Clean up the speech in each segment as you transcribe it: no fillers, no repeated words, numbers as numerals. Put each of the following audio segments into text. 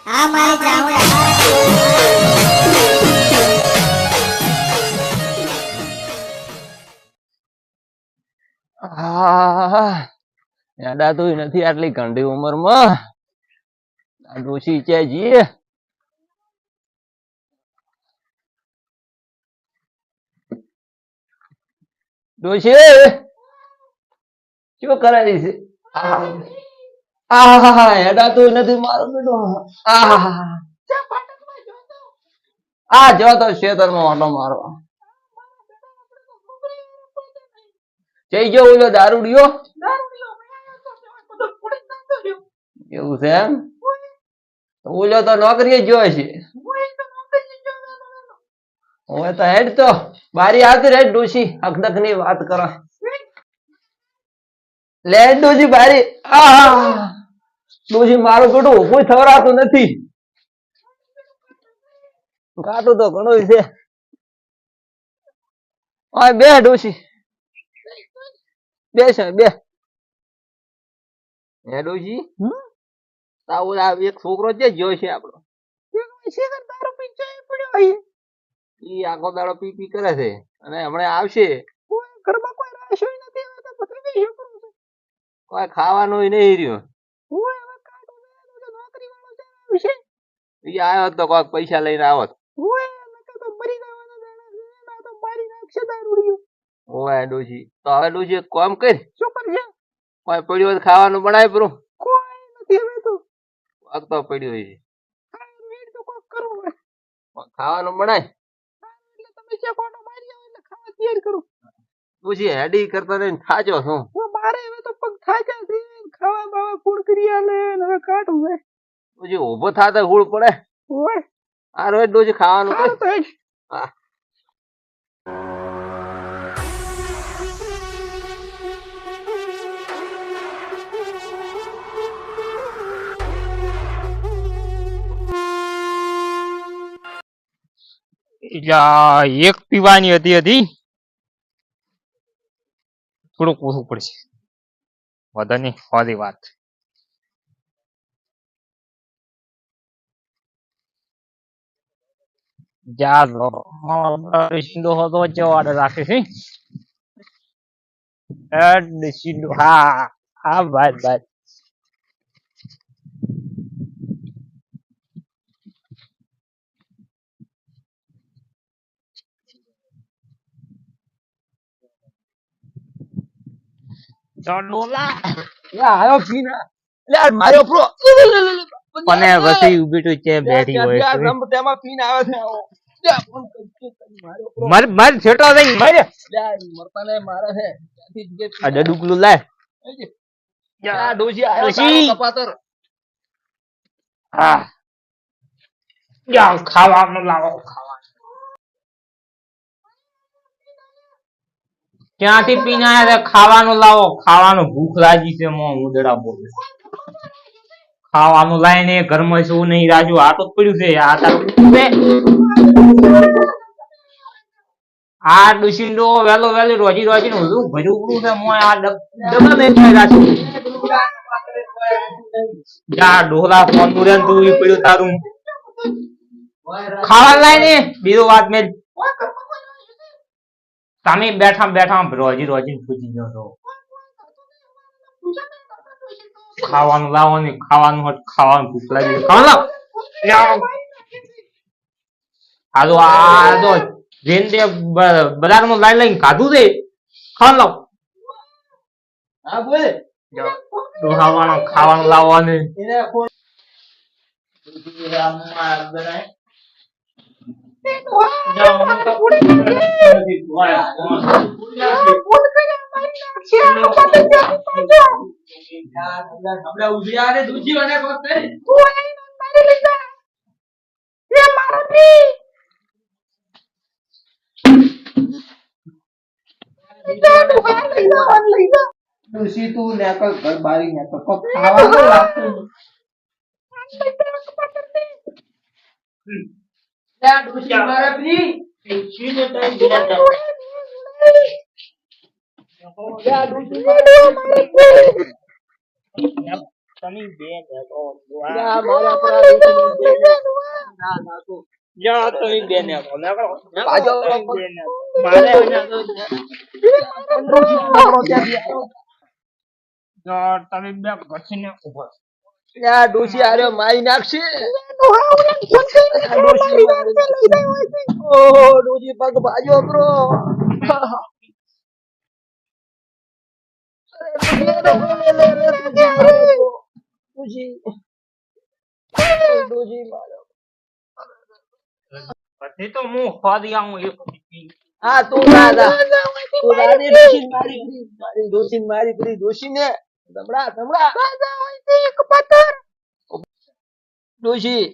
હા મારે જાઉં યાદા તો નથી આટલી ઘંટી ઉંમરમાં આ ડોશી છે જી ડોશી શું કરાવી છે યાદા તો નથી મારો બેટો આ જો તો ખેતરમાં ઓટો મારવા જઈ ગયો ઓલો દારૂડિયો એવું છે એમ ઓલો તો નોકરી ગયો છે હવે તો હેડ તો બારી આવતી રે ડોશી હકદક ની વાત કરો લે ડોશી બારી ડોશી મારું બેટું કોઈ થવરાતું નથી કાટું તો ઘણું છે બે ડોશી બે છે બે હે ડોશી એક છોકરો છે જોયો છે આપણો ઈ આખો દાડો પી પી કરે છે અને હમણાં આવશે કોઈ ખાવાનું નહીં રહ્યું ઈ આવ્યો તો કોઈક પૈસા લઈને આવત ઓય ડોશી તો હવે ડોશી એક કામ કર કોઈ પડ્યું હોય ખાવાનું બનાય પરું તો પડ્યું હોય ખાવાનું બનાય ડોશી હેડી કરતા રહીને થાજો શું ડોશી ઉભો થાતા હુળ પડે આ રોજ ડોશી ખાવાનું કર હા એક પીવાની હતી થોડુંક ઓછું પડશે વધારે વાદી વાત રાખે છે હા હા બસ બસ મારો પ્રો અને વસી ઉભી તો છે બેઠી હોય તેમાં પીને આવે છે મર છેટો દઈ મર મરતા ને મારે છે આ ડડુકલું લાય ડોશી આવ્યો ડોશી. તારો કપાતર હા જાઓ ખાવાનું લાવો ક્યાંથી પીને આયા ખાવાનું લાવો ખાવાનું ભૂખ લાગી છે મો ઉદડા બોલે ખાવાનું લાઈને ઘરમાં શું નહીં રાજુ આટો જ પડ્યું છે આ તારું આ ડુશીંડો વેલો વેલી રોજી રોજી નું બધું ભર્યું છે મો આ ડબલ નહીં થાય રાજુ જા ડોલા ફોન મુરે તું ઈ પડ્યું તારું ખાવા લાઈને બીજો વાત મેં તમે બેઠા બેઠા રોજી રોજી પૂછી ગયો છો ખાવાનું લાવો ને ખાવાનું ભૂખ લાગી ખાવાનું હાલો આ તો જેને બજાર માં લાઈ લઈને ખાધું છે ખાવાનું લાવ હા બોલે ખાવાનું લાવો ને ડોશી તું નેકળ ઘર બારી નેકળ કોક ખાવાનું લાગતું ડોશી મારે પ્રી ચીને ટાઈમ દિલા તમે બેન હતો. યા મારા પર આ ડોશીની બેન હે. ના ના તું જા તમે બેન હતો. પાછો મારે ડોશી છોકરો ક્યાંથી આવ્યો? જા તમે બે ઘસીને ઉભો. યા ડોશી આર્યો મારી નાખશે. ઓહો ડોશી પગ ભાજ્યો બ્રો. ડોશી માર્યો. પછી તો હું ખોદી આવું એક હા તું ના જા. તું રાની ડોશી મારી પડી. મારી ડોશી મારી પડી. ડોશી ને ધમડા ધમડા. ડોશી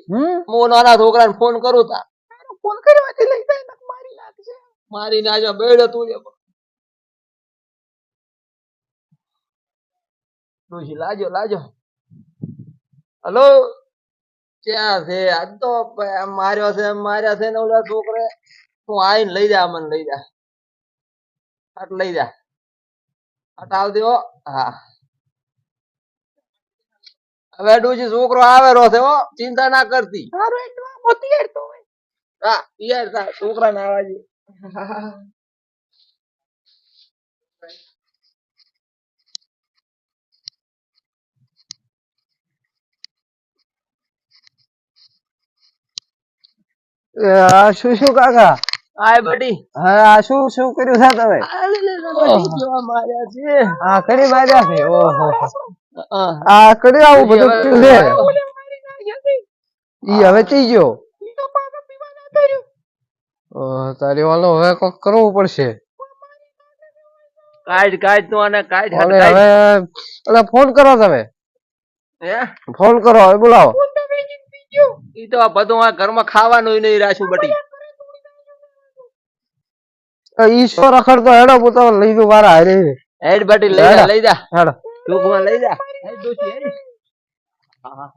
હું નાના છોકરાને ફોન કરું તા ફોન કરવાથી લઈ જાય મારી નાખશે. મારી નાખજો બેડો તું રે. ડોશી લાજો લાજો. હલો ક્યાં છે? આજ તો માર્યા છે ને ઓલા છોકરે. તું આઈને લઈ જા મને લઈ જા. આટ લઈ જા. આટ આવ દો. હા હવે ડોશી છોકરો આવે રો છે હો. ચિંતા ના કરતી. હા યાર તા છોકરા ના આવા દે. આ શું શું કાકા? આય બડી. હા આ શું શું કર્યું છે તમે? કેવા માર્યા છે. આ કરી માર્યા છે. ઓહો હા. આ કરી આવું બધું થયું છે. ઈ હવે ચઈ ગયો. તારી વાલો હવે કોક કરવું પડશે. કાઢ તું આને કાઢ અને હવે એટલે ફોન કરો તમે. હે ફોન કરો હવે બોલાવો. ઈ તો આ બધું આ ઘરમાં ખાવાનું નહીં રાખ્યું બટી. ઈશ્વર રખડતો હેડો પોતાનો લઈ દો મારા હારે. હેડ બટી લઈ જા લઈ જા. હેડો ટૂંકમાં લઈ જા. હેડ ડોશી હેડ. હા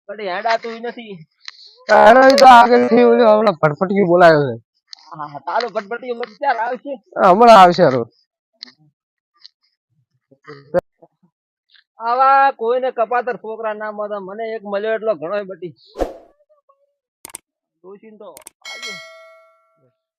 બટી હેડાતું નથી. હેડો ઈ તો આગળ થી ઓલો હમણાં ફટફટી બોલાયો છે. હા તારો ફટફટી મત ચાલ આવશે. હમણાં આવશે હારું. આવા કોઈને કપાતર છોકરા ના મળે. મને એક મળ્યો એટલો ઘણો બટી. ડોશી તો